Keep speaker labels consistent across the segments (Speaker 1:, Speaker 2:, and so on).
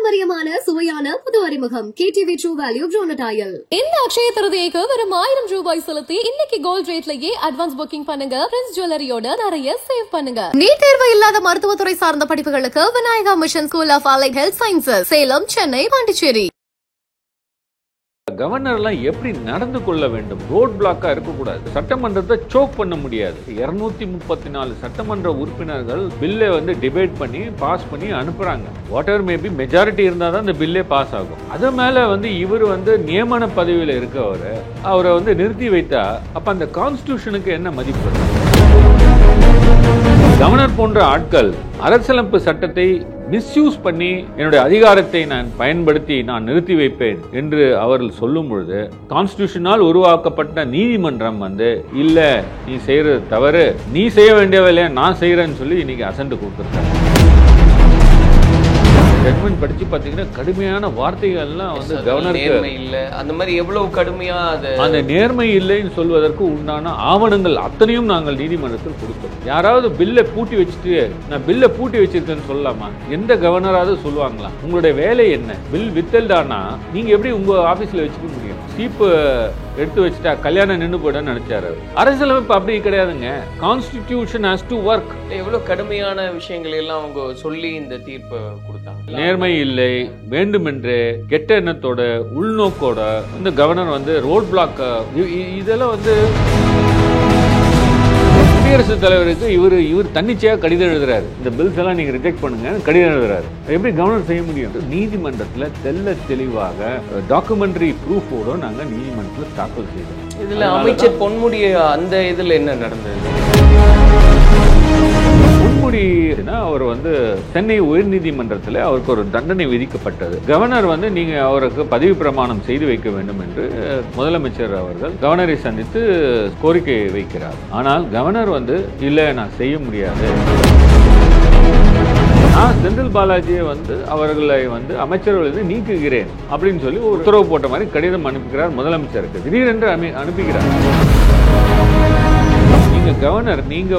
Speaker 1: பாரம்பரியமான சுவையான புது அறிமுகம் KTV True Value Bronatile.
Speaker 2: இந்த அக்ஷய திருதியைக்கு வெறும் 1000 ரூபாய் செலுத்தி இன்னைக்கு கோல்ட் ரேட்லயே அட்வான்ஸ் புக்கிங் பண்ணுங்க. பிரின்ஸ் ஜுவல்லரியோட நிறைய சேவ் பண்ணுங்க. நீட் தேர்வு இல்லாத மருத்துவத்துறை சார்ந்த படிப்புகளுக்கு Vinayaka mission school of allied health sciences, Salem, Chennai, Pondicherry.
Speaker 3: கவர்னர்லாம் எப்படி நடந்து கொள்ள வேண்டும்? ரோட் பிளாக்கா இருக்கக்கூடாது. சட்டமன்றத்தை சோக் பண்ண முடியாது. 234 சட்டமன்ற உறுப்பினர்கள் பில்லை டிபேட் பண்ணி பாஸ் பண்ணி அனுப்புறாங்க. வாட்டர் மேபி மெஜாரிட்டி இருந்தால் தான் இந்த பில்லே பாஸ் ஆகும். அது மேல இவர் நியமன பதவியில் இருக்கவர், அவரை நிறுத்தி வைத்தா அப்ப அந்த கான்ஸ்டிடியூஷனுக்கு என்ன மதிப்பு? கவர்னர் போன்ற ஆட்கள் அரசியலமைப்பு சட்டத்தை மிஸ்யூஸ் பண்ணி என்னுடைய அதிகாரத்தை நான் பயன்படுத்தி நான் நிறுத்தி வைப்பேன் என்று அவர்கள் சொல்லும் பொழுது, கான்ஸ்டிடியூஷனால் உருவாக்கப்பட்ட நீதிமன்றம் இல்ல நீ செய்யறது தவறு, நீ செய்ய வேண்டிய வேலையை நான் செய்யறேன்னு சொல்லி இன்னைக்கு அசண்ட் கொடுத்துருக்காங்க. ஜட்மெண்ட் படிச்சு பாத்தீங்கன்னா கடுமையான வார்த்தைகள்லாம் கவர்னருக்கு
Speaker 4: இல்ல, அந்த மாதிரி எவ்வளவு கடுமையா
Speaker 3: அந்த நேர்மை இல்லைன்னு சொல்வதற்கு உண்டான ஆவணங்கள் அத்தனையும் நாங்கள் நீதிமன்றத்தில் கொடுத்தோம். யாராவது பில்லை பூட்டி வச்சுட்டு நான் பில்லை பூட்டி வச்சிருக்கேன்னு சொல்லலாமா? எந்த கவர்னராவது சொல்லுவாங்களா? உங்களுடைய வேலை என்ன? பில் வித்தல்டானா நீங்க எப்படி உங்க ஆபீஸ்ல வச்சுக்க முடியும்? சீப்பு எடுத்து வச்சுட்டா கல்யாணம் நின்று போயிடும்னு நினைச்சாரு. அரசியலமைப்பு அப்படி கிடையாதுங்க. Constitution has to work.
Speaker 4: எவ்வளவு கடுமையான விஷயங்கள் எல்லாம் அவங்க சொல்லி இந்த தீர்ப்பை கொடுத்தாங்க.
Speaker 3: நேர்மை இல்லை, வேண்டுமென்று கெட்ட எண்ணத்தோட உள்நோக்கோட இந்த கவர்னர் ரோட் பிளாக் இதெல்லாம் குடியரசுத் தலைவருக்கு இவர் தன்னிச்சையா கடிதம் எழுதுறாரு. இந்த பில்ஸ் எல்லாம் நீங்க ரிஜெக்ட் பண்ணுங்க கடிதம் எழுதுறாரு. எப்படி கவர்னர் செய்ய முடியும்? நீதிமன்றத்துல தெல்ல தெளிவாக டாக்குமெண்டரி ப்ரூஃபோட நாங்க நீதிமன்றத்தில் தாக்கல் செய்தோம்.
Speaker 4: இதுல அமைச்சர் பொன்முடி அந்த இதுல என்ன நடந்தது?
Speaker 3: பொன்முடினா அவர் சென்னை உயர்நீதிமன்றத்தில் அவருக்கு ஒரு தண்டனை விதிக்கப்பட்டது. கவர்னர் நீங்க அவருக்கு பதவி பிரமாணம் செய்து வைக்க வேண்டும் என்று முதலமைச்சர் அவர்கள் கவர்னரை சந்தித்து கோரிக்கை வைக்கிறார். ஆனால் கவர்னர் இல்ல நான் செய்ய முடியாது, நான் செந்தில் பாலாஜியை அவர்களை அமைச்சர்களை நீக்குகிறேன் அப்படின்னு சொல்லி ஒரு உத்தரவு போட்ட மாதிரி கடிதம் அனுப்புகிறார் முதலமைச்சருக்கு. திடீரென்று அனுப்புகிறார். நீங்க கவர்னர், நீங்க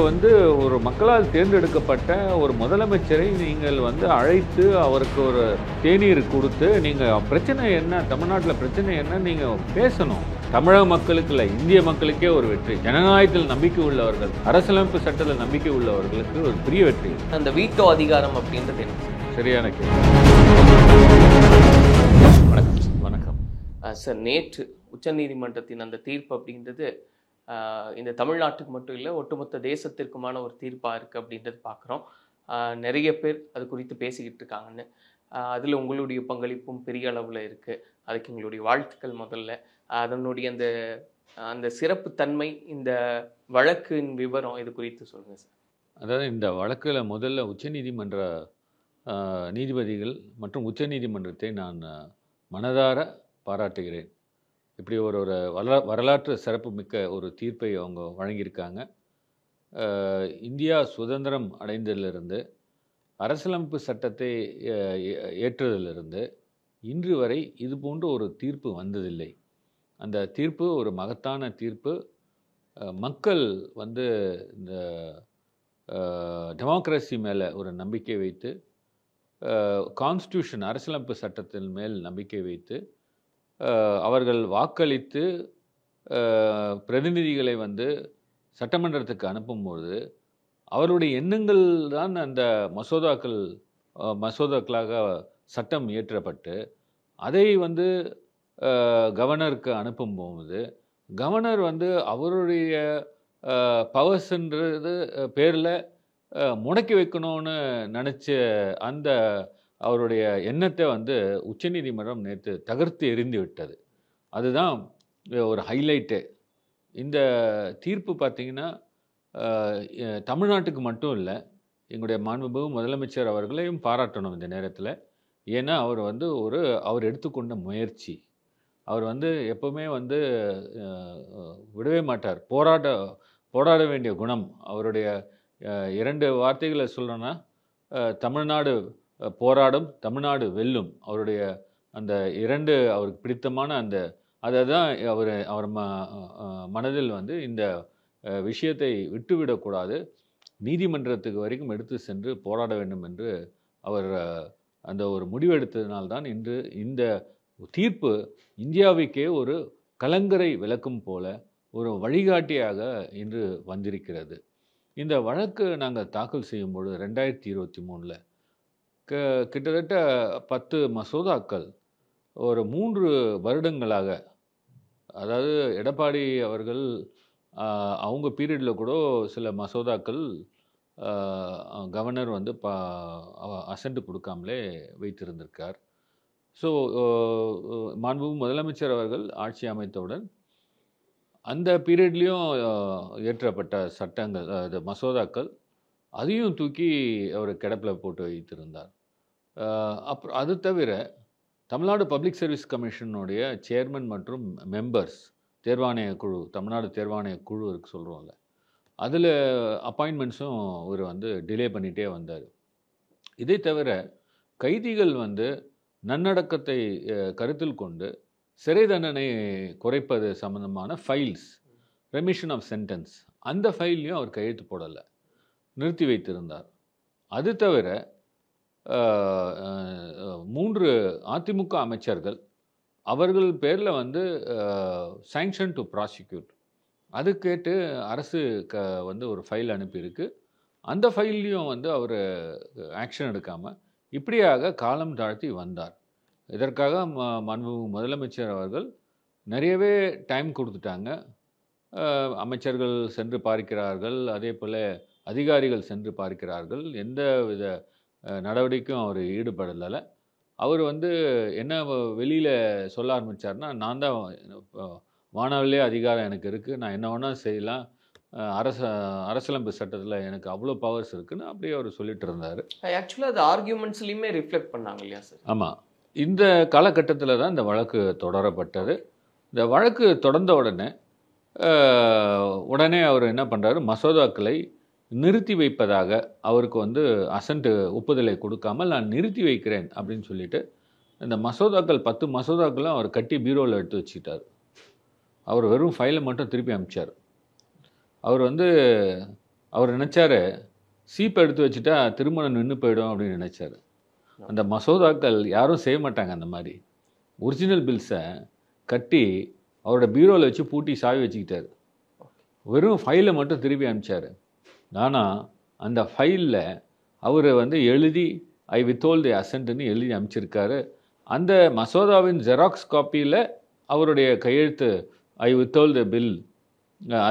Speaker 3: ஒரு மக்களால் தேர்ந்தெடுக்கப்பட்ட ஒரு முதலமைச்சரை நீங்கள் அழைத்து அவருக்கு ஒரு தேநீர் கொடுத்து நீங்க பிரச்சனை என்ன, தமிழ்நாட்டில் பிரச்சனை என்ன நீங்க பேசணும். தமிழக மக்களுக்கு இல்ல, இந்திய மக்களுக்கே ஒரு வெற்றி. ஜனநாயகத்தில் நம்பிக்கை உள்ளவர்கள், அரசியலமைப்பு சட்டத்தில் நம்பிக்கை உள்ளவர்களுக்கு ஒரு பெரிய வெற்றி.
Speaker 4: அந்த வீட்டோ அதிகாரம் அப்படின்றது என்ன?
Speaker 3: சரியான கேள்வி. வணக்கம்
Speaker 4: சார், நேற்று உச்சநீதிமன்றத்தின் அந்த தீர்ப்பு அப்படின்றது இந்த தமிழ்நாட்டுக்கு மட்டும் இல்லை, ஒட்டுமொத்த தேசத்திற்குமான ஒரு தீர்ப்பாக இருக்குது அப்படின்றது பார்க்குறோம். நிறைய பேர் அது குறித்து பேசிக்கிட்டு இருக்காங்கன்னு. அதில் உங்களுடைய பங்களிப்பும் பெரிய அளவில் இருக்குது. அதுக்கு எங்களுடைய வாழ்த்துக்கள். முதல்ல அதனுடைய அந்த அந்த சிறப்புத்தன்மை, இந்த வழக்கின் விவரம் இது குறித்து சொல்லுங்கள் சார்.
Speaker 3: அதாவது இந்த வழக்கில் முதல்ல உச்சநீதிமன்ற நீதிபதிகள் மற்றும் உச்சநீதிமன்றத்தை நான் மனதார பாராட்டுகிறேன். இப்படி ஒரு வரலாற்று சிறப்பு மிக்க ஒரு தீர்ப்பை அவங்க வழங்கியிருக்காங்க. இந்தியா சுதந்திரம் அடைந்ததிலிருந்து, அரசியலமைப்பு சட்டத்தை ஏற்றதிலிருந்து இன்று வரை இது போன்ற ஒரு தீர்ப்பு வந்ததில்லை. அந்த தீர்ப்பு ஒரு மகத்தான தீர்ப்பு. மக்கள் இந்த டெமோக்ரஸி மேலே ஒரு நம்பிக்கை வைத்து, கான்ஸ்டியூஷன் அரசியலமைப்பு சட்டத்தின் மேல் நம்பிக்கை வைத்து அவர்கள் வாக்களித்து பிரதிநிதிகளை சட்டமன்றத்துக்கு அனுப்பும்போது அவருடைய எண்ணங்கள் தான் அந்த மசோதாக்களாக சட்டம் இயற்றப்பட்டு அதை கவர்னருக்கு அனுப்பும்போது கவர்னர் அவருடைய பவர்ஸ்ன்றது பேரில் முடக்கி வைக்கணும்னு நினச்ச அந்த அவருடைய எண்ணத்தை உச்சநீதிமன்றம் நேற்று தகர்த்து எறிந்து விட்டது. அதுதான் ஒரு ஹைலைட்டு. இந்த தீர்ப்பு பார்த்திங்கன்னா தமிழ்நாட்டுக்கு மட்டும் இல்லை, எங்களுடைய மாண்புமிகு முதலமைச்சர் அவர்களையும் பாராட்டணும் இந்த நேரத்தில். ஏன்னா அவர் அவர் எடுத்துக்கொண்ட முயற்சி, அவர் எப்போவுமே விடவே மாட்டார். போராட வேண்டிய குணம் அவருடைய. 2 வார்த்தைகளை சொல்லணும்னா, தமிழ்நாடு போராடும், தமிழ்நாடு வெல்லும். அவருடைய அந்த 2 அவருக்கு பிடித்தமான அதை தான் அவர் மனதில் இந்த விஷயத்தை விட்டுவிடக்கூடாது, நீதிமன்றத்துக்கு வரைக்கும் எடுத்து சென்று போராட வேண்டும் என்று அவர் அந்த ஒரு முடிவெடுத்ததினால்தான் இன்று இந்த தீர்ப்பு இந்தியாவுக்கே ஒரு கலங்கரை விளக்கும் போல ஒரு வழிகாட்டியாக இன்று வந்திருக்கிறது. இந்த வழக்கு நாங்கள் தாக்கல் செய்யும் பொழுது 2023 கிட்டத்தட்ட 10 மசோதாக்கள் ஒரு 3 வருடங்களாக, அதாவது எடப்பாடி அவர்கள் அவங்க பீரியடில் கூட சில மசோதாக்கள் கவர்னர் வந்து அசென்ட் கொடுக்காமலே வைத்திருந்திருக்கார். ஸோ மாண்புமிகு முதலமைச்சர் அவர்கள் ஆட்சி அமைத்தவுடன் அந்த பீரியட்லேயும் இயற்றப்பட்ட சட்டங்கள், அது மசோதாக்கள், அதையும் தூக்கி அவர் கிடப்பில் போட்டு வைத்திருந்தார். அப்புறம் அது தவிர தமிழ்நாடு பப்ளிக் சர்வீஸ் கமிஷனுடைய சேர்மன் மற்றும் மெம்பர்ஸ், தேர்வாணைய குழு, தமிழ்நாடு தேர்வாணைய குழு இருக்கு சொல்கிறோம்ல, அதில் அப்பாயின்மெண்ட்ஸும் அவர் வந்து டிலே பண்ணிகிட்டே வந்தார். இதை தவிர கைதிகள் வந்து நன்னடக்கத்தை கருத்தில் கொண்டு சிறை தண்டனை குறைப்பது சம்பந்தமான ஃபைல்ஸ், ரெமிஷன் ஆஃப் சென்டென்ஸ், அந்த ஃபைல்லையும் அவர் கையெழுத்து போடலை, நிறுத்தி வைத்திருந்தார். அது தவிர 3 அதிமுக அமைச்சர்கள் அவர்கள் பேரில் வந்து சாங்ஷன் டு ப்ராசிக்யூட் அது கேட்டு அரசு வந்து ஒரு ஃபைல் அனுப்பியிருக்கு. அந்த ஃபைல்லையும் வந்து அவர் ஆக்ஷன் எடுக்காமல் இப்படியாக காலம் தாழ்த்தி வந்தார். இதற்காக மாண்புமிகு முதலமைச்சர் அவர்கள் நிறையவே டைம் கொடுத்துட்டாங்க. அமைச்சர்கள் சென்று பார்க்கிறார்கள், அதே போல் அதிகாரிகள் சென்று பார்க்கிறார்கள். எந்த வித நடவடிக்கையும் அவர் ஈடுபடலை. அவர் வந்து என்ன வெளியில் சொல்ல ஆரம்பித்தார்னா, நான் தான் வானவிலே அதிகாரம் எனக்கு இருக்குது, நான் என்ன வேணால் செய்யலாம், அரசியலமைப்பு சட்டத்தில் எனக்கு அவ்வளோ பவர்ஸ் இருக்குன்னு அப்படியே அவர் சொல்லிட்டு இருந்தார்.
Speaker 4: ஆக்சுவலாக அது ஆர்கியூமெண்ட்ஸ்லையுமே ரிஃப்ளெக்ட் பண்ணாங்க இல்லையா சார்?
Speaker 3: ஆமாம், இந்த காலகட்டத்தில் தான் இந்த வழக்கு தொடரப்பட்டது. இந்த வழக்கு தொடர்ந்த உடனே அவர் என்ன பண்ணுறாரு, மசோதாக்களை நிறுத்தி வைப்பதாக அவருக்கு வந்து அசென்ட் ஒப்புதலை கொடுக்காமல் நான் நிறுத்தி வைக்கிறேன் அப்படின்னு சொல்லிட்டு இந்த மசோதாக்கள் 10 மசோதாக்களும் அவர் கட்டி பீரோவில் எடுத்து வச்சுக்கிட்டார். அவர் வெறும் ஃபைலை மட்டும் திருப்பி அனுப்பிச்சார். அவர் நினச்சார் சீப்பை எடுத்து வச்சுட்டா திருமணம் நின்று போயிடும் அப்படின்னு நினச்சார். அந்த மசோதாக்கள் யாரும் செய்ய மாட்டாங்க. அந்த மாதிரி ஒரிஜினல் பில்ஸை கட்டி அவரோட பீரோவில் வச்சு பூட்டி சாவி வச்சுக்கிட்டார். வெறும் ஃபைலை மட்டும் திருப்பி அனுப்பிச்சார். ஆனால் அந்த ஃபைலில் அவர் வந்து எழுதி ஐ வித்ஹோல்ட் தி அசென்ட்னு எழுதி அனுப்பிச்சிருக்காரு. அந்த மசோதாவின் ஜெராக்ஸ் காப்பியில் அவருடைய கையெழுத்து ஐ வித்ஹோல்ட் தி பில்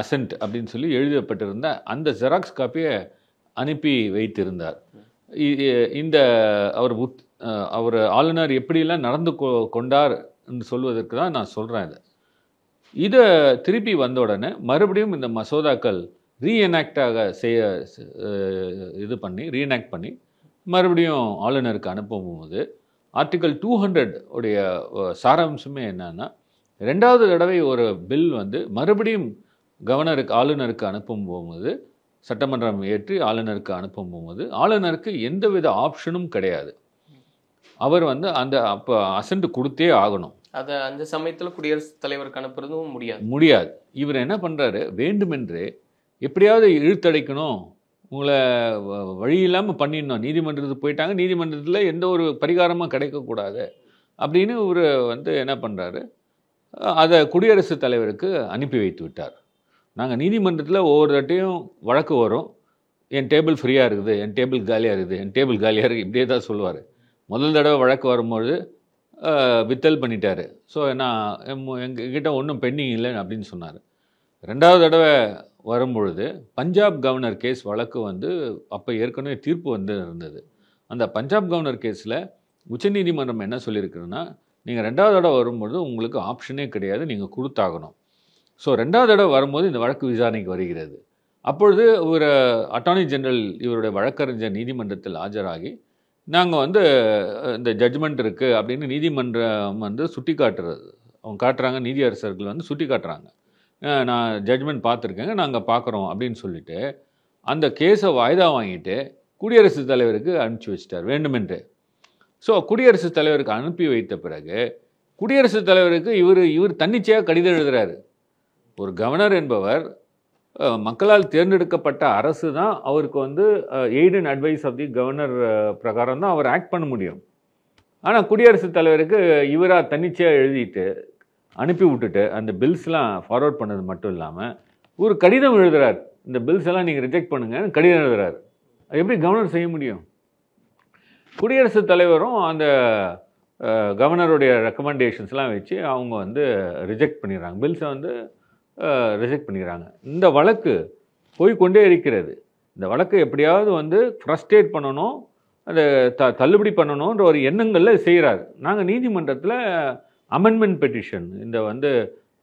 Speaker 3: அசென்ட் அப்படின்னு சொல்லி எழுதப்பட்டிருந்த அந்த ஜெராக்ஸ் காப்பியை அனுப்பி வைத்திருந்தார். இந்த அவர் ஆளுநர் எப்படிலாம் நடந்து கொண்டார் என்று சொல்வதற்கு தான் நான் சொல்கிறேன். இதை திருப்பி வந்த உடனே மறுபடியும் இந்த மசோதாக்கள் ரீஎனாக்டாக ரீஎனாக்ட் பண்ணி மறுபடியும் ஆளுநருக்கு அனுப்பும்போது ஆர்டிகல் 200 உடைய சாராம்சமே என்னன்னா, 2வது தடவை ஒரு பில் வந்து மறுபடியும் ஆளுநருக்கு அனுப்பும் போகும்போது, சட்டமன்றம் ஏற்றி ஆளுநருக்கு அனுப்பும் போகும்போது ஆளுநருக்கு எந்தவித ஆப்ஷனும் கிடையாது. அவர் வந்து அப்போ அசென்ட் கொடுத்தே ஆகணும்.
Speaker 4: அதை அந்த சமயத்தில் குடியரசுத் தலைவருக்கு அனுப்புறதும் முடியாது.
Speaker 3: இவர் என்ன பண்ணுறாரு, வேண்டுமென்றே எப்படியாவது இழுத்தடைக்கணும், உங்களை வழி இல்லாமல் பண்ணிடணும், நீதிமன்றத்துக்கு போயிட்டாங்க, நீதிமன்றத்தில் எந்த ஒரு பரிகாரமும் கிடைக்கக்கூடாது அப்படின்னு இவர் வந்து என்ன பண்ணுறாரு, அதை குடியரசுத் தலைவருக்கு அனுப்பி வைத்து விட்டார். நாங்கள் நீதிமன்றத்தில் ஒவ்வொரு தட்டையும் வழக்கு வரும், என் டேபிள் ஃப்ரீயாக இருக்குது, என் டேபிள் காலியாக இருக்குது, என் டேபிள் காலியாக இருக்குது, இப்படியே தான் சொல்லுவார். முதல் தடவை வழக்கு வரும்பொழுது வித்தல் பண்ணிட்டார். ஸோ எங்ககிட்ட ஒன்றும் பெண்டிங் இல்லை அப்படின்னு சொன்னார். 2வது தடவை வரும்பொழுது பஞ்சாப் கவர்னர் கேஸ் வழக்கு வந்து அப்போ ஏற்கனவே தீர்ப்பு வந்து இருந்தது. அந்த பஞ்சாப் கவர்னர் கேஸில் உச்சநீதிமன்றம் என்ன சொல்லியிருக்குன்னா, நீங்கள் 2வது தடவை வரும்பொழுது உங்களுக்கு ஆப்ஷனே கிடையாது, நீங்கள் கொடுத்தாகணும். ஸோ 2வது தடவை வரும்போது இந்த வழக்கு விசாரணைக்கு வருகிறது. அப்பொழுது ஒரு அட்டார்னி ஜெனரல் இவருடைய வழக்கறிஞர் நீதிமன்றத்தில் ஆஜராகி, நாங்கள் வந்து இந்த ஜட்ஜ்மெண்ட் இருக்குது அப்படின்னு நீதிமன்றம் வந்து சுட்டி காட்டுறது, அவங்க காட்டுறாங்க, நீதியரசர்கள் வந்து சுட்டி காட்டுறாங்க, நான் ஜட்ஜ்மெண்ட் பார்த்துருக்கேங்க, நாங்கள் பார்க்குறோம் அப்படின்னு சொல்லிட்டு அந்த கேஸை வாய்தா வாங்கிட்டு குடியரசுத் தலைவருக்கு அனுப்பிச்சி வச்சிட்டார் வேண்டுமென்று. ஸோ குடியரசுத் தலைவருக்கு அனுப்பி வைத்த பிறகு குடியரசுத் தலைவருக்கு இவர் தன்னிச்சையாக கடிதம் எழுதுகிறாரு. ஒரு கவர்னர் என்பவர் மக்களால் தேர்ந்தெடுக்கப்பட்ட அரசு தான் அவருக்கு வந்து aid and advice of the governor பிரகாரம் தான் அவர் ஆக்ட் பண்ண முடியும். ஆனால் குடியரசுத் தலைவருக்கு இவராக தன்னிச்சையாக எழுதிட்டு அனுப்பி விட்டுட்டு அந்த பில்ஸ்லாம் ஃபார்வர்ட் பண்ணது மட்டும் இல்லாமல் ஒரு கடிதம் எழுதுறார், இந்த பில்ஸ் எல்லாம் நீங்கள் ரிஜெக்ட் பண்ணுங்கன்னு கடிதம் எழுதுறாரு. அது எப்படி கவர்னர் செய்ய முடியும்? குடியரசுத் தலைவரும் அந்த கவர்னருடைய ரெக்கமெண்டேஷன்ஸ்லாம் வச்சு அவங்க வந்து ரிஜெக்ட் பண்ணிடுறாங்க, பில்ஸை வந்து ரிஜெக்ட் பண்ணிடுறாங்க. இந்த வழக்கு போய்கொண்டே இருக்கிறது. இந்த வழக்கை எப்படியாவது வந்து ஃப்ரஸ்ட்ரேட் பண்ணணும், அதை தள்ளுபடி பண்ணணுன்ற ஒரு எண்ணங்களில் செய்கிறாரு. நாங்கள் நீதிமன்றத்தில் அமெண்ட்மெண்ட் பெட்டிஷன், இந்த வந்து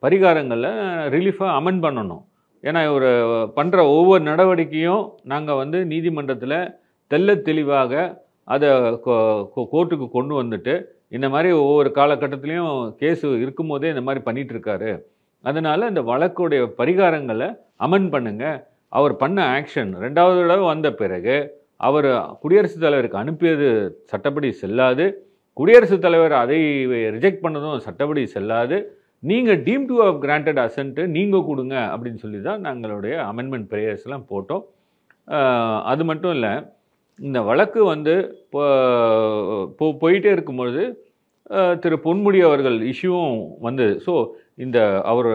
Speaker 3: பரிகாரங்களில் ரிலீஃபாக அமெண்ட் பண்ணணும். ஏன்னா ஒரு பண்ணுற ஒவ்வொரு நடவடிக்கையும் நாங்கள் வந்து நீதிமன்றத்தில் தெல்ல தெளிவாக அதை கோர்ட்டுக்கு கொண்டு வந்துட்டு இந்த மாதிரி ஒவ்வொரு காலகட்டத்திலையும் கேஸு இருக்கும்போதே இந்த மாதிரி பண்ணிகிட்ருக்காரு, அதனால் இந்த வழக்குடைய பரிகாரங்களை அமெண்ட் பண்ணுங்கள். அவர் பண்ண ஆக்ஷன் 2வது தடவை வந்த பிறகு அவர் குடியரசுத் தலைவருக்கு அனுப்பியது சட்டப்படி செல்லாது, குடியரசுத் தலைவர் அதை ரிஜெக்ட் பண்ணதும் சட்டப்படி செல்லாது, நீங்கள் deemed to have granted assent நீங்கள் கொடுங்க அப்படின்னு சொல்லி தான் நாங்களுடைய அமெண்ட்மெண்ட் ப்ரேயர்ஸ்லாம் போட்டோம். அது மட்டும் இல்லை, இந்த வழக்கு வந்து போயிட்டே இருக்கும்பொழுது திரு பொன்முடி அவர்கள் இஷ்யூவும் வந்தது. ஸோ இந்த அவர்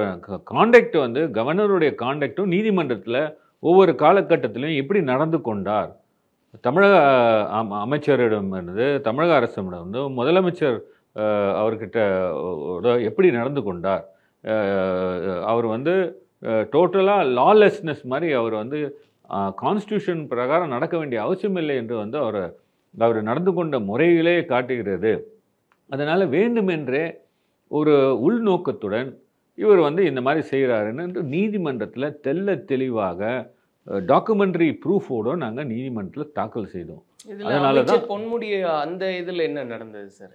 Speaker 3: காண்டக்ட் வந்து கவர்னருடைய காண்டக்டும் நீதிமன்றத்தில் ஒவ்வொரு காலகட்டத்திலையும் எப்படி நடந்து கொண்டார், தமிழக அமைச்சரிடமிருந்து தமிழக அரசிடமிருந்து முதலமைச்சர் அவர்கிட்ட எப்படி நடந்து கொண்டார், அவர் வந்து டோட்டலாக லாலெஸ்னஸ் மாதிரி அவர் வந்து கான்ஸ்டியூஷன் பிரகாரம் நடக்க வேண்டிய அவசியம் இல்லை என்று வந்து அவர் நடந்து கொண்ட முறைகளே காட்டுகிறது. அதனால் வேண்டுமென்றே ஒரு உள்நோக்கத்துடன் இவர் வந்து இந்த மாதிரி செய்கிறாருன்னு நீதிமன்றத்தில் தெல்ல தெளிவாக டாக்குமெண்ட்ரி ப்ரூஃபோடு நாங்கள் நீதிமன்றத்தில் தாக்கல் செய்தோம்.
Speaker 4: அதனால தான் பொன்முடிய அந்த இதில் என்ன நடந்தது சார்?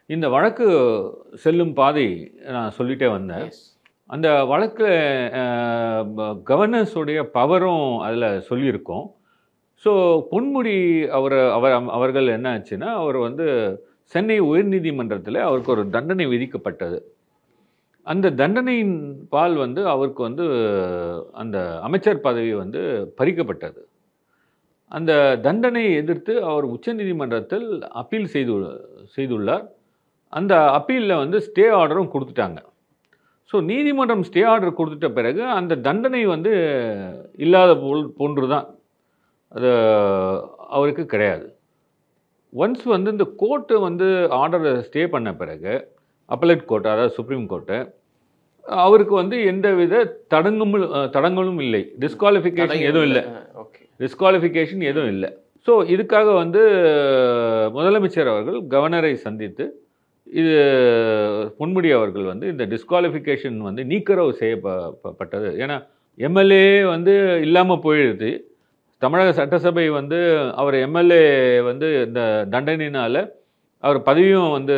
Speaker 3: இந்த வழக்கு செல்லும் பாதை நான் சொல்லிட்டே வந்தேன். அந்த வழக்கில் கவர்னர்ஸுடைய பவரும் அதில் சொல்லியிருக்கோம். ஸோ பொன்முடி அவர்கள் என்ன ஆச்சுன்னா, அவர் வந்து சென்னை உயர்நீதிமன்றத்தில் அவருக்கு ஒரு தண்டனை விதிக்கப்பட்டது. அந்த தண்டனையின் பால் வந்து அவருக்கு வந்து அந்த அமைச்சர் பதவி வந்து பறிக்கப்பட்டது. அந்த தண்டனையை எதிர்த்து அவர் உச்சநீதிமன்றத்தில் அப்பீல் செய்துள்ளார். அந்த அப்பீலில் வந்து ஸ்டே ஆர்டரும் கொடுத்துட்டாங்க. ஸோ நீதிமன்றம் ஸ்டே ஆர்டர் கொடுத்துட்ட பிறகு அந்த தண்டனை வந்து இல்லாத போன்று தான், அது அவருக்கு கிடையாது. ஒன்ஸ் வந்து இந்த கோர்ட்டு வந்து ஆர்டரை ஸ்டே பண்ண பிறகு அப்பலேட் கோர்ட், அதாவது சுப்ரீம் கோர்ட்டு, அவருக்கு வந்து எந்த வித தடங்களும் இல்லை, டிஸ்குவாலிஃபிகேஷன் எதுவும் இல்லை. ஸோ இதுக்காக வந்து முதலமைச்சர் அவர்கள் கவர்னரை சந்தித்து இது பொன்முடி அவர்கள் வந்து இந்த டிஸ்குவாலிஃபிகேஷன் வந்து நீக்கரவு செய்யப்பட்டது. ஏன்னா எம்எல்ஏ வந்து இல்லாமல் போயிடுது. தமிழக சட்டசபை வந்து அவர் எம்எல்ஏ வந்து இந்த தண்டனையினால் அவர் பதவியும் வந்து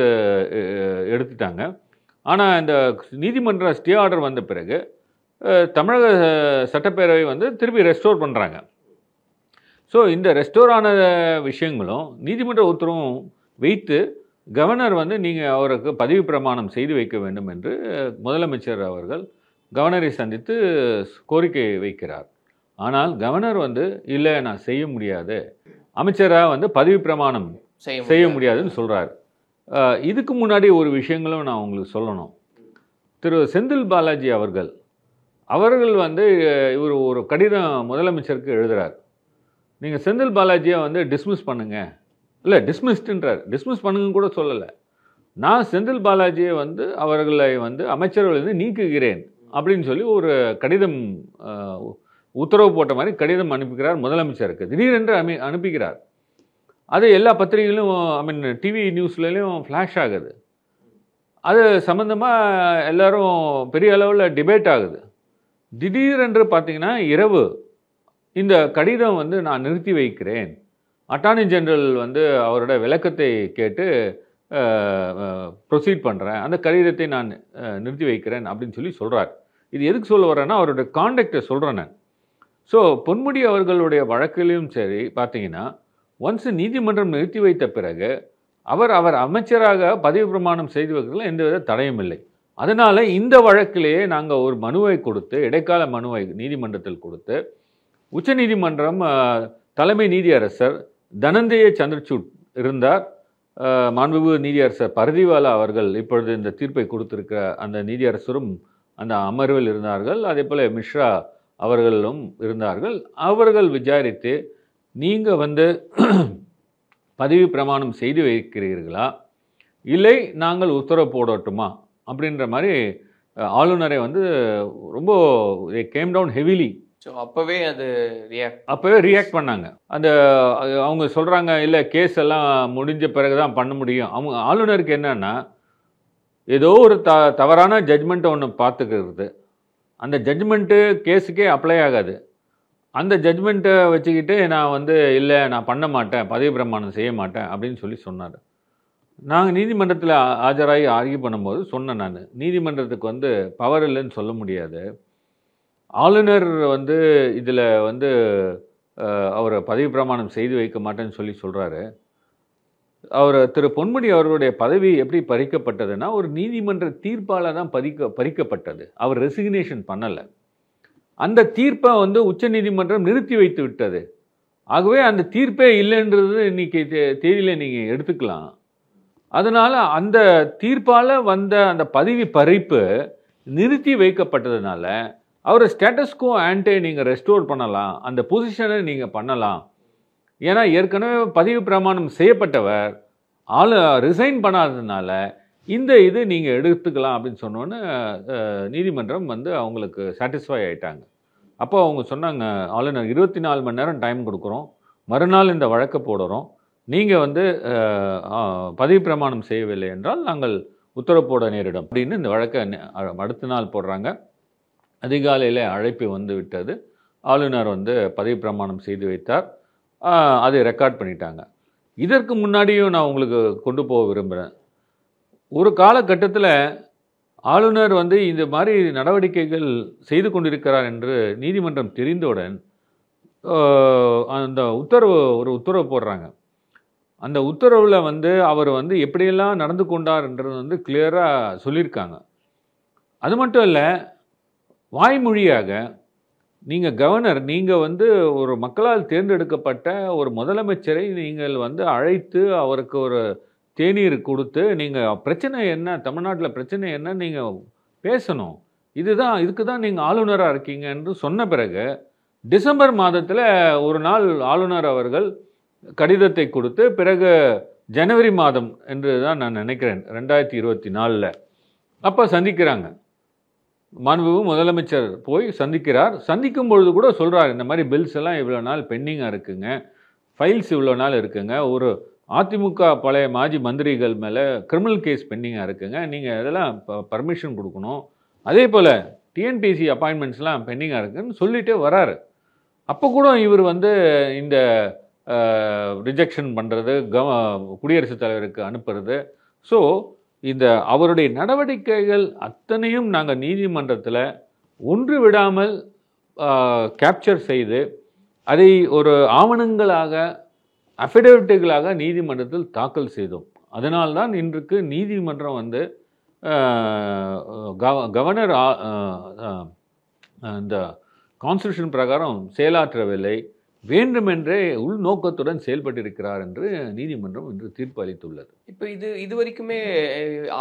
Speaker 3: எடுத்துட்டாங்க. ஆனால் இந்த நீதிமன்ற ஸ்டே ஆர்டர் வந்த பிறகு தமிழக சட்டப்பேரவை வந்து திருப்பி ரெஸ்டோர் பண்ணுறாங்க. ஸோ இந்த ரெஸ்டோர் ஆன விஷயங்களும் நீதிமன்ற உத்தரவும் வைத்து கவர்னர் வந்து நீங்கள் அவருக்கு பதவி பிரமாணம் செய்து வைக்க வேண்டும் என்று முதலமைச்சர் அவர்கள் கவர்னரை சந்தித்து கோரிக்கை வைக்கிறார். ஆனால் கவர்னர் வந்து இல்லை, நான் செய்ய முடியாது, அமைச்சராக வந்து பதவி பிரமாணம் செய்ய முடியாதுன்னு சொல்கிறார். இதுக்கு முன்னாடி ஒரு விஷயங்களும் நான் உங்களுக்கு சொல்லணும். திரு செந்தில் பாலாஜி அவர்கள் வந்து இவர் ஒரு கடிதம் முதலமைச்சருக்கு எழுதுகிறார். நீங்கள் செந்தில் பாலாஜியை வந்து டிஸ்மிஸ் பண்ணுங்கள், இல்லை டிஸ்மிஸ்டுன்றார், டிஸ்மிஸ் பண்ணுங்கன்னு கூட சொல்லலை. நான் செந்தில் பாலாஜியை வந்து அவர்களை வந்து அமைச்சர்கள் நீக்குகிறேன் அப்படின்னு சொல்லி ஒரு கடிதம் உத்தரவு போட்ட மாதிரி கடிதம் அனுப்புகிறார் முதலமைச்சருக்கு. திடீரென்று அனுப்புகிறார். அது எல்லா பத்திரிகைகளும் டிவி நியூஸ்லையும் ஃப்ளாஷ் ஆகுது. அது சம்மந்தமாக எல்லோரும் பெரிய அளவில் டிபேட் ஆகுது. திடீரென்று பார்த்திங்கன்னா இரவு இந்த கடிதம் வந்து நான் நிறுத்தி வைக்கிறேன், அட்டார்னி ஜெனரல் வந்து அவரோட விளக்கத்தை கேட்டு ப்ரொசீட் பண்ணுறேன், அந்த கடிதத்தை நான் நிறுத்தி வைக்கிறேன் அப்படின்னு சொல்லி சொல்கிறார். இது எதுக்கு சொல்ல வரேன்னா அவரோட காண்டக்டை சொல்கிறேன் நான். ஸோ பொன்முடி அவர்களுடைய வழக்கிலையும் சரி பார்த்தீங்கன்னா, ஒன்ஸ் நீதிமன்றம் நிறுத்தி வைத்த பிறகு அவர் அமைச்சராக பதவி பிரமாணம் செய்து வைக்கிறதுல எந்தவித தடையும் இல்லை. அதனால் இந்த வழக்கிலேயே நாங்கள் ஒரு மனுவை கொடுத்து, இடைக்கால மனுவை நீதிமன்றத்தில் கொடுத்து, உச்சநீதிமன்றம் தலைமை நீதியரசர் தனஞ்சய சந்திரசூட் இருந்தார். மாண்புமிகு நீதியரசர் பர்திவாலா அவர்கள் இப்பொழுது இந்த தீர்ப்பை கொடுத்திருக்கிற அந்த நீதியரசரும் அந்த அமர்வில் இருந்தார்கள். அதே போல் மிஸ்ரா அவர்களும் இருந்தார்கள். அவர்கள் விசாரித்து நீங்கள் வந்து பதவி பிரமாணம் செய்து வைக்கிறீர்களா, இல்லை நாங்கள் உத்தரவு போடட்டுமா அப்படின்ற மாதிரி ஆளுநரை வந்து ரொம்ப கேம் டவுன் ஹெவிலி.
Speaker 4: ஸோ அப்போவே
Speaker 3: ரியாக்ட் பண்ணாங்க. அந்த அவங்க சொல்கிறாங்க, இல்லை கேஸ் எல்லாம் முடிஞ்ச பிறகு தான் பண்ண முடியும். அவங்க ஆளுநருக்கு என்னன்னா, ஏதோ ஒரு தவறான ஜட்ஜ்மெண்ட்டை ஒன்று பார்த்துக்கிறது. அந்த ஜட்ஜ்மெண்ட்டு கேஸுக்கே அப்ளை ஆகாது. அந்த ஜட்ஜ்மெண்ட்டை வச்சுக்கிட்டு நான் வந்து இல்லை நான் பண்ண மாட்டேன், பதவி பிரமாணம் செய்ய மாட்டேன் அப்படின்னு சொல்லி சொன்னார். நாங்கள் நீதிமன்றத்தில் ஆஜராகி ஆர்கியூ பண்ணும்போது சொன்னேன், நான் நீதிமன்றத்துக்கு வந்து பவர் இல்லைன்னு சொல்ல முடியாது. ஆளுநர் வந்து இதில் வந்து அவரை பதவி பிரமாணம் செய்து வைக்க மாட்டேன்னு சொல்லி சொல்கிறாரு. அவர் திரு பொன்முடி அவர்களுடைய பதவி எப்படி பறிக்கப்பட்டதுன்னா, ஒரு நீதிமன்ற தீர்ப்பால் தான் பறிக்கப்பட்டது. அவர் ரெசிக்னேஷன் பண்ணலை. அந்த தீர்ப்பை வந்து உச்ச நீதிமன்றம் நிறுத்தி வைத்து விட்டது. ஆகவே அந்த தீர்ப்பே இல்லைன்றது இன்னைக்கு தேதியில் நீங்கள் எடுத்துக்கலாம். அதனால் அந்த தீர்ப்பால் வந்த அந்த பதவி பறிப்பு நிறுத்தி வைக்கப்பட்டதுனால அவர் ஸ்டேட்டஸ்கோ ஆன்டே நீங்கள் ரெஸ்டோர் பண்ணலாம், அந்த பொசிஷனை நீங்கள் பண்ணலாம். ஏன்னா ஏற்கனவே பதவி பிரமாணம் செய்யப்பட்டவர் ரிசைன் பண்ணாததுனால இந்த இது நீங்கள் எடுத்துக்கலாம் அப்படின்னு சொன்னோன்னு நீதிமன்றம் வந்து அவங்களுக்கு சாட்டிஸ்ஃபை ஆகிட்டாங்க. அப்போ அவங்க சொன்னாங்க, ஆளுநர் 24 மணி நேரம் டைம் கொடுக்குறோம், மறுநாள் இந்த வழக்கை போடுறோம், நீங்கள் வந்து பதவி பிரமாணம் செய்யவில்லை என்றால் நாங்கள் உத்தரவு போட நேரிடும் அப்படின்னு இந்த வழக்கை அடுத்த நாள் போடுறாங்க. அதிகாலையில் அழைப்பு வந்து விட்டது. ஆளுநர் வந்து பதவி பிரமாணம் செய்து வைத்தார். அதை ரெக்கார்ட் பண்ணிட்டாங்க. இதற்கு முன்னாடியும் நான் உங்களுக்கு கொண்டு போக விரும்புகிறேன். ஒரு காலகட்டத்தில் ஆளுநர் வந்து இந்த மாதிரி நடவடிக்கைகள் செய்து கொண்டிருக்கிறார் என்று நீதிமன்றம் தெரிந்தவுடன் அந்த ஒரு உத்தரவு போடுறாங்க. அந்த உத்தரவில் வந்து அவர் வந்து எப்படியெல்லாம் நடந்து கொண்டார்ன்றது வந்து கிளியராக சொல்லியிருக்காங்க. அது மட்டும் இல்லை, வாய்மொழியாக நீங்கள் கவர்னர், நீங்கள் வந்து ஒரு மக்களால் தேர்ந்தெடுக்கப்பட்ட ஒரு முதலமைச்சரை நீங்கள் வந்து அழைத்து அவருக்கு ஒரு தேநீர் கொடுத்து நீங்கள் பிரச்சனை என்ன, தமிழ்நாட்டில் பிரச்சனை என்ன நீங்கள் பேசணும், இதுக்கு தான் நீங்கள் ஆளுநராக இருக்கீங்க என்று சொன்ன பிறகு டிசம்பர் மாதத்தில் ஒரு நாள் ஆளுநர் அவர்கள் கடிதத்தை கொடுத்து பிறகு ஜனவரி மாதம் என்று தான் நான் நினைக்கிறேன் 2024 அப்போ சந்திக்கிறாங்க. மாண்புமிகு முதலமைச்சர் போய் சந்திக்கிறார். சந்திக்கும் பொழுது கூட சொல்கிறார், இந்த மாதிரி பில்ஸ் எல்லாம் இவ்வளோ நாள் பெண்டிங்காக இருக்குங்க, ஃபைல்ஸ் இவ்வளோ நாள் இருக்குங்க, ஒரு அதிமுக பழைய மாஜி மந்திரிகள் மேலே கிரிமினல் கேஸ் பெண்டிங்காக இருக்குங்க, நீங்கள் இதெல்லாம் பர்மிஷன் கொடுக்கணும், அதே போல் டிஎன்பிஎஸ்சி அப்பாயின்மெண்ட்ஸ்லாம் பெண்டிங்காக இருக்குன்னு சொல்லிகிட்டே வராரு. அப்போ கூட இவர் வந்து இந்த ரிஜெக்ஷன் பண்ணுறது, குடியரசுத் தலைவருக்கு அனுப்புறது. ஸோ இந்த அவருடைய நடவடிக்கைகள் அத்தனையும் நாங்கள் நீதிமன்றத்தில் ஒன்று விடாமல் கேப்சர் செய்து அதை ஒரு ஆவணங்களாக அஃபிடவிட்டுகளாக நீதிமன்றத்தில் தாக்கல் செய்தோம். அதனால்தான் இன்றைக்கு நீதிமன்றம் வந்து கவர்னர் இந்த கான்ஸ்டியூஷன் பிரகாரம் செயலாற்றவில்லை, வேண்டுமென்றே உள்நோக்கத்துடன் செயல்பட்டிருக்கிறார் என்று நீதிமன்றம் இன்று தீர்ப்பு அளித்துள்ளது.
Speaker 4: இப்போ இது வரைக்குமே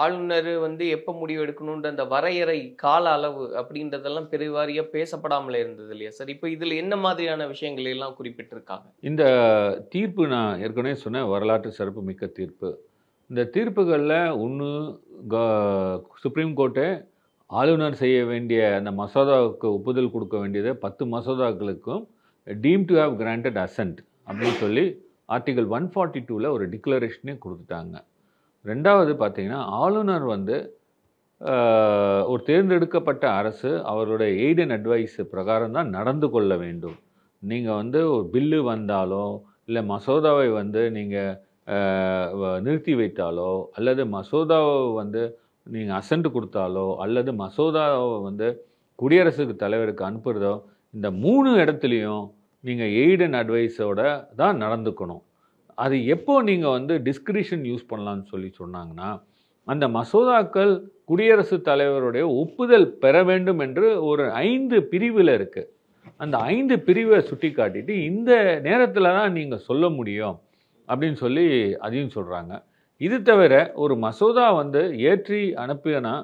Speaker 4: ஆளுநர் வந்து எப்போ முடிவு எடுக்கணுன்ற அந்த வரையறை கால அளவு அப்படின்றதெல்லாம் பெருவாரியாக பேசப்படாமலே இருந்தது இல்லையா சார்? இப்போ இதில் என்ன மாதிரியான விஷயங்கள் எல்லாம் குறிப்பிட்டிருக்காங்க?
Speaker 3: இந்த தீர்ப்பு நான் ஏற்கனவே சொன்ன வரலாற்று சிறப்பு மிக்க தீர்ப்பு. இந்த தீர்ப்புகளில் ஒன்று சுப்ரீம் கோர்ட்டே ஆளுநர் செய்ய வேண்டிய அந்த மசோதாவுக்கு ஒப்புதல் கொடுக்க வேண்டியதை 10 மசோதாக்களுக்கும் டீம் டு ஹேவ் கிராண்டட் அசன்ட் அப்படின்னு சொல்லி ஆர்டிகல் 142 ஒரு டிக்ளரேஷனே கொடுத்துட்டாங்க. ரெண்டாவது பார்த்தீங்கன்னா, ஆளுநர் வந்து ஒரு தேர்ந்தெடுக்கப்பட்ட அரசு அவருடைய எய்ட் அண்ட் அட்வைஸ் பிரகாரம் தான் நடந்து கொள்ள வேண்டும். நீங்கள் வந்து ஒரு பில்லு வந்தாலோ இல்லை மசோதாவை வந்து நீங்கள் நிறுத்தி வைத்தாலோ அல்லது மசோதாவை வந்து நீங்கள் அசன்ட் கொடுத்தாலோ அல்லது மசோதாவை வந்து குடியரசுக்கு தலைவருக்கு அனுப்புகிறதோ, இந்த 3 இடத்துலையும் நீங்கள் எய்ட் அண்ட் அட்வைஸோட தான் நடந்துக்கணும். அது எப்போ நீங்கள் வந்து டிஸ்கிரிஷன் யூஸ் பண்ணலான்னு சொல்லி சொன்னாங்கன்னா, அந்த மசோதாக்கள் குடியரசுத் தலைவருடைய ஒப்புதல் பெற வேண்டும் என்று ஒரு 5 பிரிவில் இருக்குது. அந்த 5 பிரிவை சுட்டி காட்டிட்டு இந்த நேரத்தில் தான் நீங்கள் சொல்ல முடியும் அப்படின்னு சொல்லி அதையும் சொல்கிறாங்க. இது தவிர ஒரு மசோதா வந்து ஏற்றி அனுப்பினா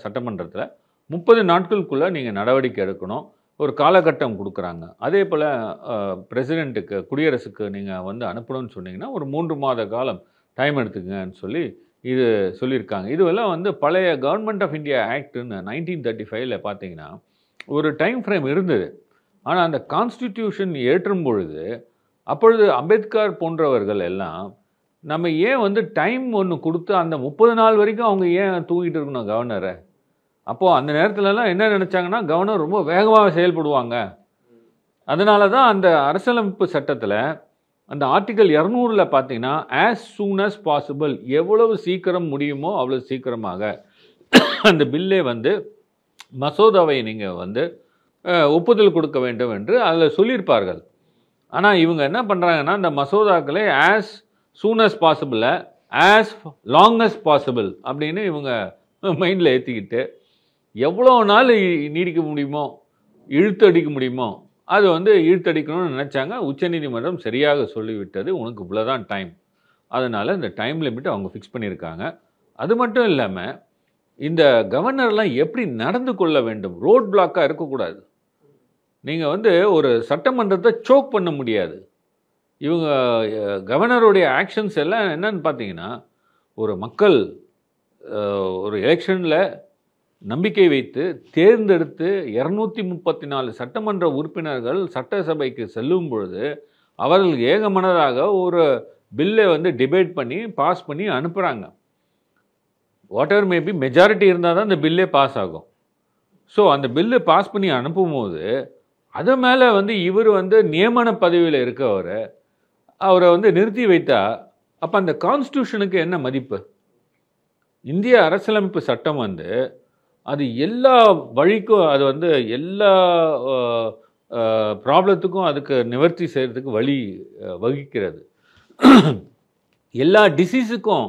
Speaker 3: சட்டமன்றத்தில் 30 நாட்களுக்குள்ளே நீங்கள் நடவடிக்கை எடுக்கணும், ஒரு காலகட்டம் கொடுக்குறாங்க. அதே போல் பிரசிடெண்ட்டுக்கு, குடியரசுக்கு நீங்கள் வந்து அனுப்பணும்னு சொன்னீங்கன்னா ஒரு 3 மாத காலம் டைம் எடுத்துக்கங்கன்னு சொல்லி இது சொல்லியிருக்காங்க. இதுவெல்லாம் வந்து பழைய கவர்மெண்ட் ஆஃப் இந்தியா ஆக்ட்னு 1935 பார்த்தீங்கன்னா ஒரு டைம் ஃப்ரேம் இருந்தது. ஆனால் அந்த கான்ஸ்டிடியூஷன் ஏற்றும் பொழுது அப்பொழுது அம்பேத்கர் போன்றவர்கள் எல்லாம் நம்ம ஏன் வந்து டைம் ஒன்று கொடுத்து அந்த 30 நாள் வரைக்கும் அவங்க ஏன் தூங்கிட்டு இருக்கணும் கவர்னரை? அப்போது அந்த நேரத்துலலாம் என்ன நினச்சாங்கன்னா கவர்னர் ரொம்ப வேகமாக செயல்படுவாங்க. அதனால தான் அந்த அரசியலமைப்பு சட்டத்தில் அந்த ஆர்டிகல் 200 பார்த்தீங்கன்னா ஆஸ் சூன் அஸ் பாசிபிள், எவ்வளவு சீக்கிரம் முடியுமோ அவ்வளோ சீக்கிரமாக அந்த பில்லே வந்து மசோதாவை நீங்கள் வந்து ஒப்புதல் கொடுக்க வேண்டும் என்று அதில் சொல்லியிருப்பார்கள். ஆனால் இவங்க என்ன பண்ணுறாங்கன்னா இந்த மசோதாக்களை as soon as possible as long as possible அப்படின்னு இவங்க மைண்டில் ஏற்றிக்கிட்டு எவ்வளோ நாள் நீடிக்க முடியுமோ, இழுத்தடிக்க முடியுமோ அது வந்து இழுத்தடிக்கணும்னு நினச்சாங்க. உச்சநீதிமன்றம் சரியாக சொல்லிவிட்டது, உனக்கு இவ்வளோதான் டைம். அதனால் இந்த டைம் லிமிட் அவங்க ஃபிக்ஸ் பண்ணியிருக்காங்க. அது மட்டும் இல்லாமல் இந்த கவர்னர்லாம் எப்படி நடந்து கொள்ள வேண்டும், ரோட் பிளாக்காக இருக்கக்கூடாது. நீங்கள் வந்து ஒரு சட்டமன்றத்தை சோக் பண்ண முடியாது. இவங்க கவர்னருடைய ஆக்ஷன்ஸ் எல்லாம் என்னன்னு பார்த்தீங்கன்னா, ஒரு மக்கள் ஒரு எலெக்ஷனில் நம்பிக்கை வைத்து தேர்ந்தெடுத்து 234 சட்டமன்ற உறுப்பினர்கள் சட்டசபைக்கு செல்லும் பொழுது அவர்கள் ஏகமனதாக ஒரு பில்லை வந்து டிபேட் பண்ணி பாஸ் பண்ணி அனுப்புகிறாங்க. வாட் எவர் மேபி மெஜாரிட்டி இருந்தால் தான் அந்த பில்லே பாஸ் ஆகும். ஸோ அந்த பில்லு பாஸ் பண்ணி அனுப்பும்போது அது மேலே வந்து இவர் வந்து நியமன பதவியில் இருக்கவர் அவரை வந்து நிறுத்தி வைத்தா அப்போ அந்த கான்ஸ்டியூஷனுக்கு என்ன மதிப்பு? இந்திய அரசியலமைப்பு சட்டம் வந்து அது எல்லா வழிக்கும், அது வந்து எல்லா ப்ராப்ளத்துக்கும் அதுக்கு நிவர்த்தி செய்கிறதுக்கு வழி வகிக்கிறது. எல்லா டிசீஸுக்கும்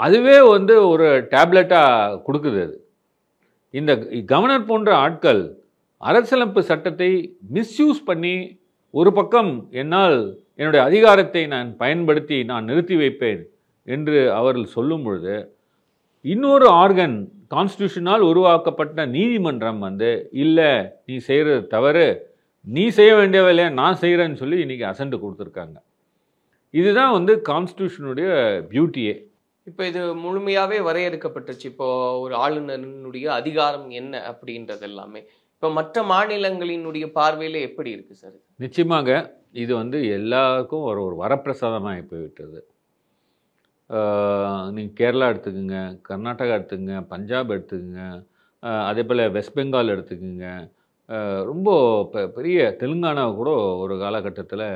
Speaker 3: அதுவே வந்து ஒரு டேப்லெட்டாக கொடுக்குது. அது இந்த கவர்னர் போன்ற ஆட்கள் அரசியலமைப்பு சட்டத்தை மிஸ்யூஸ் பண்ணி ஒரு பக்கம் என்னால் என்னுடைய அதிகாரத்தை நான் பயன்படுத்தி நான் நிறுத்தி வைப்பேன் என்று அவர்கள் சொல்லும் பொழுது இன்னொரு ஆர்கன் கான்ஸ்டியூஷனால் உருவாக்கப்பட்ட நீதிமன்றம் வந்து இல்லை நீ செய்கிறது தவறு, நீ செய்ய வேண்டிய வேலையை நான் செய்கிறேன்னு சொல்லி இன்றைக்கி அசண்ட் கொடுத்துருக்காங்க. இதுதான் வந்து கான்ஸ்டியூஷனுடைய பியூட்டியே.
Speaker 4: இப்போ இது முழுமையாகவே வரையறுக்கப்பட்டுச்சு. இப்போது ஒரு ஆளுநரினுடைய அதிகாரம் என்ன அப்படின்றது எல்லாமே இப்போ மற்ற மாநிலங்களினுடைய பார்வையில் எப்படி இருக்குது சார்?
Speaker 3: நிச்சயமாக இது வந்து எல்லாருக்கும் ஒரு வரப்பிரசாதமாக போய்விட்டது. நீங்கள் கேரளா எடுத்துக்கோங்க, கர்நாடகா எடுத்துக்கோங்க, பஞ்சாப் எடுத்துக்கோங்க, அதே போல் வெஸ்ட் பெங்கால் எடுத்துக்கோங்க, ரொம்ப பெரிய தெலுங்கானாவை கூட ஒரு காலகட்டத்தில்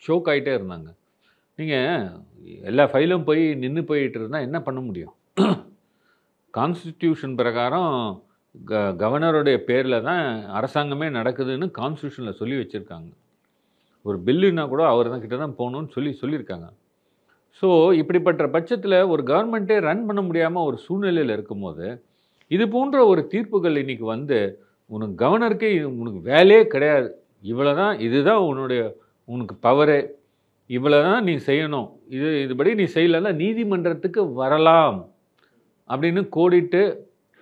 Speaker 3: ஷோக் ஆகிட்டே இருந்தாங்க. நீங்கள் எல்லா ஃபைலும் போய் நின்று போயிட்டு இருந்தால் என்ன பண்ண முடியும்? கான்ஸ்டிடியூஷன் பிரகாரம் கவர்னருடைய பேரில் தான் அரசாங்கமே நடக்குதுன்னு கான்ஸ்டியூஷனில் சொல்லி வச்சுருக்காங்க. ஒரு பில்லுன்னா கூட அவர் தான் கிட்ட தான் போகணுன்னு சொல்லியிருக்காங்க. ஸோ இப்படிப்பட்ட பட்சத்தில் ஒரு கவர்மெண்ட்டே ரன் பண்ண முடியாமல் ஒரு சூழ்நிலையில் இருக்கும்போது இது போன்ற ஒரு தீர்ப்புகள் இன்றைக்கி வந்து உனக்கு கவர்னருக்கே உனக்கு வேலையே கிடையாது, இவ்வளோ தான், இதுதான் உனக்கு பவரே, இவ்வளோ தான் நீ செய்யணும், இதுபடி நீ செய்யலைன்னா நீதிமன்றத்துக்கு வரலாம் அப்படின்னு கோடிட்டு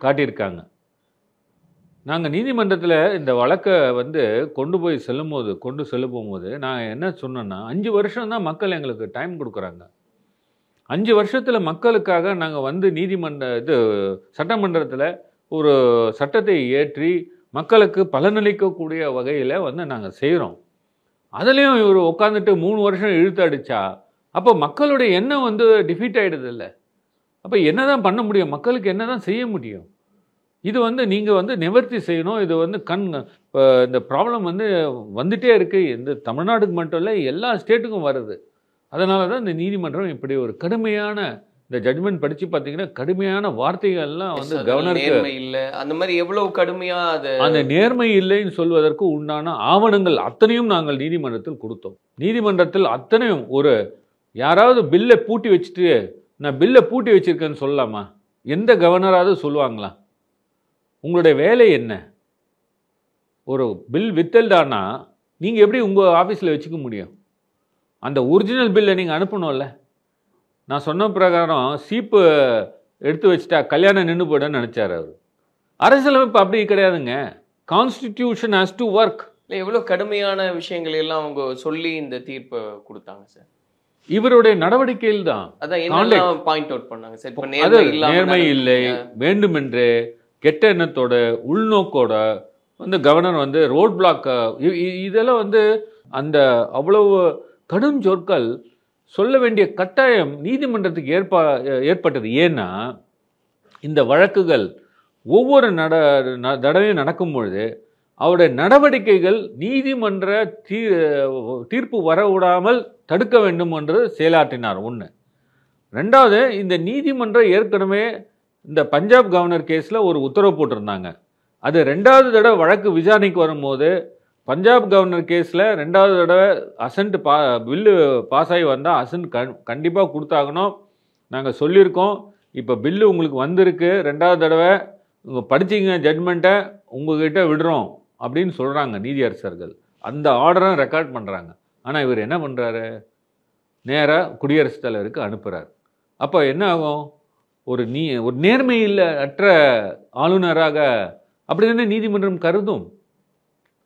Speaker 3: காட்டியிருக்காங்க. நாங்கள் நீதிமன்றத்தில் இந்த வழக்கை வந்து கொண்டு செல்ல போகும்போது நான் என்ன சொன்னேன்னா 5 வருஷம் தான் மக்கள் எங்களுக்கு டைம் கொடுக்குறாங்க. 5 வருஷத்தில் மக்களுக்காக நாங்கள் வந்து சட்டமன்றத்தில் ஒரு சட்டத்தை ஏற்றி மக்களுக்கு பலனளிக்கக்கூடிய வகையில் வந்து நாங்கள் செய்கிறோம். அதுலேயும் இவர் உட்காந்துட்டு 3 வருஷம் இழுத்து அடித்தா அப்போ மக்களுடைய எண்ணம் வந்து டிஃபீட் ஆகிடுது இல்லை. அப்போ என்ன தான் பண்ண முடியும், மக்களுக்கு என்ன தான் செய்ய முடியும்? இது வந்து நீங்கள் வந்து நிவர்த்தி செய்யணும். இது வந்து இந்த ப்ராப்ளம் வந்து வந்துகிட்டே இருக்குது. இந்த தமிழ்நாடுக்கு மட்டும் இல்லை, எல்லா ஸ்டேட்டுக்கும் வருது. அதனால தான் இந்த நீதிமன்றம் இப்படி ஒரு கடுமையான இந்த ஜட்மெண்ட் படித்து பார்த்தீங்கன்னா கடுமையான வார்த்தைகள்லாம் வந்து கவர்னருக்கு
Speaker 4: இல்லை, அந்த மாதிரி எவ்வளவு கடுமையாக
Speaker 3: அந்த நேர்மை இல்லைன்னு சொல்வதற்கு உண்டான ஆவணங்கள் அத்தனையும் நாங்கள் நீதிமன்றத்தில் கொடுத்தோம். நீதிமன்றத்தில் அத்தனையும் யாராவது பில்லை பூட்டி வச்சுட்டு நான் பில்லை பூட்டி வச்சுருக்கேன்னு சொல்லலாமா? எந்த கவர்னராவது சொல்லுவாங்களா? உங்களுடைய வேலை என்ன? ஒரு பில் வித்தல்டானா நீங்கள் எப்படி உங்கள் ஆஃபீஸில் வச்சுக்க முடியும்? அந்த ஒரிஜினல் பில்லை நீங்கள் அனுப்பணும்ல. நான் சொன்ன பிரகாரம் சீப்பு எடுத்து வச்சுட்டா கல்யாணம் நின்று போய்டுன்னு நினச்சார் அவர். அரசியலமைப்பு அப்படி கிடையாதுங்க. Constitution has to work.
Speaker 4: எவ்வளோ கடுமையான விஷயங்கள் எல்லாம் அவங்க சொல்லி இந்த தீர்ப்பை கொடுத்தாங்க சார்.
Speaker 3: இவருடைய நடவடிக்கையில் தான்
Speaker 4: அதான் பாயிண்ட் அவுட் பண்ணாங்க சார். இப்போ
Speaker 3: நேர்மை இல்லை, வேண்டுமென்று கெட்ட எண்ணத்தோட உள்நோக்கோட வந்து கவர்னர் வந்து ரோட் பிளாக், இதெல்லாம் வந்து அந்த அவ்வளவு கடும் சொற்கள் சொல்ல வேண்டிய கட்டாயம் நீதிமன்றத்துக்கு ஏற்பட்டது. ஏன்னா இந்த வழக்குகள் ஒவ்வொரு தடவையும் நடக்கும் பொழுது அவருடைய நடவடிக்கைகள் நீதிமன்ற தீர்ப்பு வர விடாமல் தடுக்க வேண்டும் என்று செயலாற்றினார். ஒன்று. ரெண்டாவது, இந்த நீதிமன்றம் ஏற்கனவே இந்த பஞ்சாப் கவர்னர் கேஸில் ஒரு உத்தரவு போட்டிருந்தாங்க. அது ரெண்டாவது தடவை வழக்கு விசாரணைக்கு வரும்போது பஞ்சாப் கவர்னர் கேஸில் ரெண்டாவது தடவை அசன்ட் பில்லு பாஸ் ஆகி வந்தால் அசன்ட் கண்டிப்பாக கொடுத்தாகணும். நாங்கள் சொல்லியிருக்கோம். இப்போ பில்லு உங்களுக்கு வந்திருக்கு, ரெண்டாவது தடவை உங்கள் படிச்சிங்க ஜட்மெண்ட்டை உங்ககிட்ட விடுறோம் அப்படின்னு சொல்கிறாங்க நீதியரசர்கள். அந்த ஆர்டரை ரெக்கார்ட் பண்ணுறாங்க. ஆனால் இவர் என்ன பண்ணுறாரு, நேராக குடியரசுத் தலைவருக்கு அனுப்புகிறார். அப்போ என்ன ஆகும், ஒரு நேர்மையில் அற்ற ஆளுநராக அப்படி தானே நீதிமன்றம் கருதும்.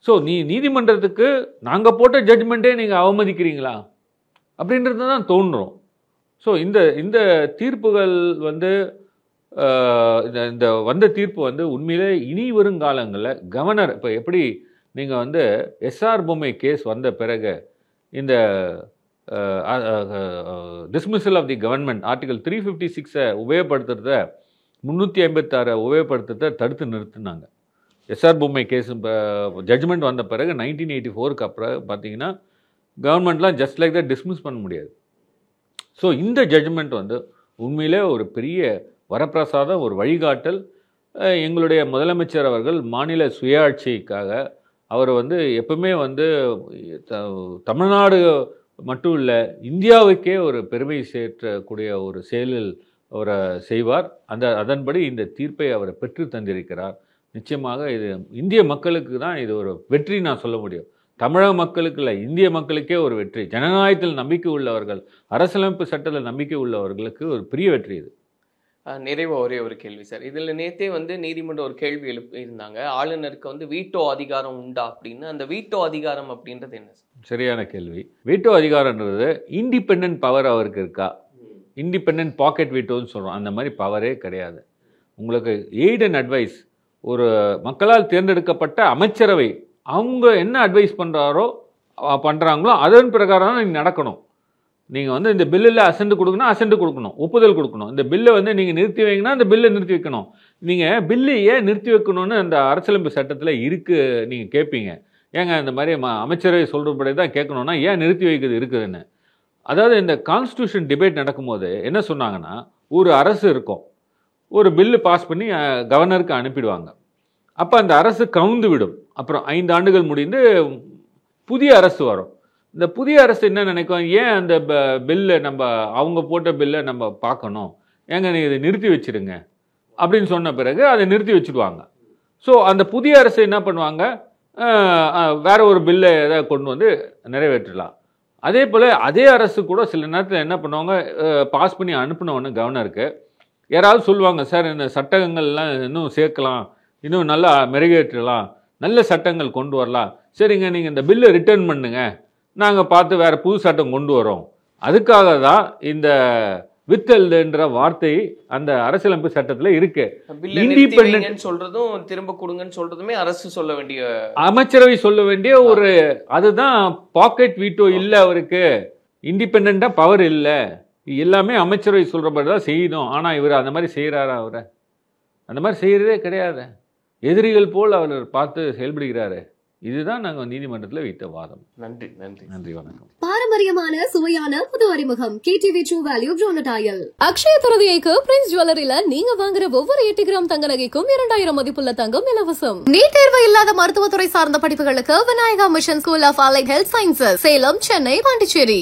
Speaker 3: ஸோ நீதிமன்றத்துக்கு நாங்கள் போட்ட ஜட்மெண்ட்டே நீங்கள் அவமதிக்கிறீங்களா அப்படின்றது தான் தோன்றும். ஸோ இந்த தீர்ப்புகள் வந்து இந்த வந்த தீர்ப்பு வந்து உண்மையிலே இனி வருங்காலங்களில் கவர்னர் இப்போ எப்படி நீங்கள் வந்து எஸ்ஆர் பொம்மை கேஸ் வந்த பிறகு இந்த dismissal of the government article 356 உபயோகப்படுத்துறத 356 உபயோகப்படுத்துறத தடுத்து நிறுத்தினாங்க. எஸ்ஆர் பொம்மை கேஸ் ஜட்ஜ்மெண்ட் வந்த பிறகு 1984 அப்புறம் பார்த்தீங்கன்னா கவர்மெண்ட்லாம் ஜஸ்ட் லைக் தான் டிஸ்மிஸ் பண்ண முடியாது. ஸோ இந்த ஜட்ஜ்மெண்ட் வந்து உண்மையிலே ஒரு பெரிய வரப்பிரசாதம், ஒரு வழிகாட்டல். எங்களுடைய முதலமைச்சர் அவர்கள் மாநில சுயாட்சிக்காக அவர் வந்து எப்பவுமே வந்து தமிழ்நாடு மட்டும் இல்லை இந்தியாவுக்கே ஒரு பெருமை சேர்க்கக்கூடிய ஒரு செயலில் அவரை செய்வார். அதன்படி இந்த தீர்ப்பை அவர் பெற்று தந்திருக்கிறார். நிச்சயமாக இது இந்திய மக்களுக்கு தான் இது ஒரு வெற்றி நான் சொல்ல முடியும். தமிழக மக்களுக்கு இல்லை, இந்திய மக்களுக்கே ஒரு வெற்றி. ஜனநாயகத்தில் நம்பிக்கை உள்ளவர்கள், அரசியலமைப்பு சட்டத்தில் நம்பிக்கை உள்ளவர்களுக்கு ஒரு பெரிய வெற்றி இது.
Speaker 4: நிறைவு ஒரே ஒரு கேள்வி சார். இதில் நேற்றே வந்து நீதிமன்றம் ஒரு கேள்வி எழுப்பியிருந்தாங்க, ஆளுநருக்கு வந்து வீட்டோ அதிகாரம் உண்டா அப்படின்னு. அந்த வீட்டோ அதிகாரம் அப்படின்றது என்ன சார்?
Speaker 3: சரியான கேள்வி. வீட்டோ அதிகாரன்றது இண்டிபெண்ட் பவர் அவருக்கு இருக்கா? இண்டிபெண்ட் பாக்கெட் வீட்டோன்னு சொல்கிறோம், அந்த மாதிரி பவரே கிடையாது. உங்களுக்கு எய்ட் அண்ட் அட்வைஸ், ஒரு மக்களால் தேர்ந்தெடுக்கப்பட்ட அமைச்சரவை அவங்க என்ன அட்வைஸ் பண்ணுறாங்களோ அதன் பிரகாரம் தான் நீங்கள் நடக்கணும். நீங்கள் வந்து இந்த பில்லில் அசெண்ட் கொடுக்கணும், அசெண்ட் கொடுக்கணும், ஒப்புதல் கொடுக்கணும். இந்த பில்லை வந்து நீங்கள் நிறுத்தி வைங்கன்னா அந்த பில்லை நிறுத்தி வைக்கணும். நீங்கள் பில்லு ஏன் நிறுத்தி வைக்கணும்னு அந்த அரசியலமைப்பு சட்டத்தில் இருக்குது. நீங்கள் கேட்பீங்க, ஏங்க இந்த மாதிரி அமைச்சரவை சொல்கிறபடி தான் கேட்கணுன்னா ஏன் நிறுத்தி வைக்கிறது இருக்குதுன்னு. அதாவது இந்த கான்ஸ்டியூஷன் டிபேட் நடக்கும்போது என்ன சொன்னாங்கன்னா, ஒரு அரசு இருக்கும், ஒரு பில்லு பாஸ் பண்ணி கவர்னருக்கு அனுப்பிடுவாங்க. அப்போ அந்த அரசு கவுந்து விடும். அப்புறம் 5 ஆண்டுகள் முடிந்து புதிய அரசு வரும். இந்த புதிய அரசு என்ன நினைக்கும், ஏன் அந்த பில்லை அவங்க போட்ட பில்லை நம்ம பார்க்கணும், ஏங்க நீங்கள் இதை நிறுத்தி வச்சுடுங்க அப்படின்னு சொன்ன பிறகு அதை நிறுத்தி வச்சுடுவாங்க. ஸோ அந்த புதிய அரசு என்ன பண்ணுவாங்க, வேற ஒரு பில்லை எதாவது கொண்டு வந்து நிறைவேற்றலாம். அதே போல் அதே அரசு கூட சில நேரத்தில் என்ன பண்ணுவாங்க, பாஸ் பண்ணி அனுப்பினவொன்னு கவர்னருக்கு யாராவது சொல்லுவாங்க, சார் இந்த சட்டங்கள்லாம் இன்னும் சேர்க்கலாம், இன்னும் நல்லா மெருகேற்றலாம், நல்ல சட்டங்கள் கொண்டு வரலாம், சரிங்க நீங்கள் இந்த பில்லை ரிட்டர்ன் பண்ணுங்க, நாங்கள் பார்த்து வேறு புது சட்டம் கொண்டு வரோம். அதுக்காக தான் இந்த வித்தல்ன்ற வார்த்தை அந்த அரசியலமைப்பு சட்டத்தில் இருக்கு.
Speaker 4: இண்டிபெண்டன்ட் சொல்றதும் திரும்ப கொடுங்கன்னு சொல்றதுமே அரசு சொல்ல வேண்டிய,
Speaker 3: அமைச்சரவை சொல்ல வேண்டிய ஒரு, அதுதான் பாக்கெட் வீட்டோ இல்லை அவருக்கு, இண்டிபெண்டா பவர் இல்லை, எல்லாமே அமைச்சரவை சொல்றபடி தான் செய்யணும். ஆனால் இவர் அந்த மாதிரி செய்கிறாரா? அவரை அந்த மாதிரி செய்கிறதே கிடையாது. எதிரிகள் போல் அவர் பார்த்து செயல்படுகிறாரு. இதுதான் நாங்கள் நீதிமன்றத்தில் வைத்த வாதம்.
Speaker 4: நன்றி நன்றி
Speaker 3: நன்றி, வணக்கம்.
Speaker 1: பாரம்பரியமான சுவையான புது அறிமுகம் கேடிவி ட்ரூ வேல்யூ ப்ரோனடாயல்.
Speaker 2: அக்ஷய திருதியைக்கு பிரின்ஸ் ஜுவல்லரியில நீங்க வாங்குற ஒவ்வொரு 8 கிராம் தங்க நகைக்கும் 2000 மதிப்புள்ள தங்கம் இலவசம். நீட் தேர்வு இல்லாத மருத்துவத்துறை சார்ந்த படிப்புகளுக்கு Vinayaka mission school of allied health sciences, Salem, Chennai, Pondicherry.